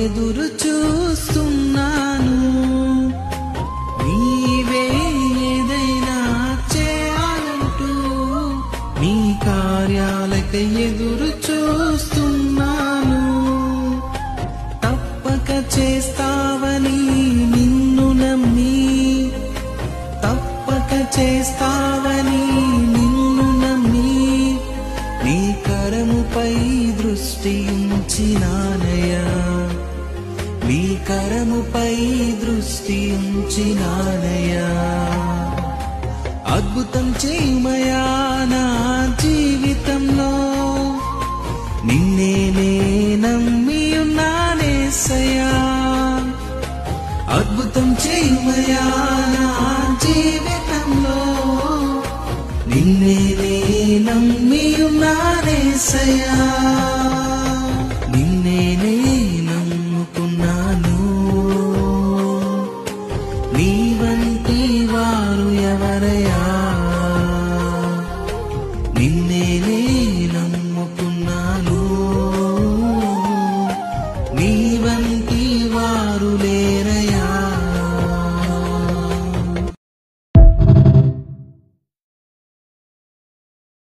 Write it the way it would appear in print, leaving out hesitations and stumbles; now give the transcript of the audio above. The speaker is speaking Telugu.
ఎదురు చూస్తున్నాను. నీవే ఏదైనా చేయాలంటూ నీ కార్యాలకై ఎదురు చూస్తున్నాను. తప్పక చేస్తావని నిన్ను నమ్మి, తప్పక చేస్తావని నిన్ను నమ్మి నీ కరముపై దృష్టి ఉంచినానయ్యా, నీ కరముపై దృష్టి ఉంచినానయ్యా. అద్భుతం చేయుమయా నా జీవితంలో, నిన్నే నే నమ్మి ఉన్నానేసయ్యా. అద్భుతం చేయుమయా నా జీవితంలో, నిన్నే నే నమ్మి ఉన్నానేసయ్యా. నిన్నే నే నమ్ముకున్నాను, నీ వంటి వారు ఎవరయ్యా. నిన్నే నే నమ్ముకున్నాను, నీ వంటి వారు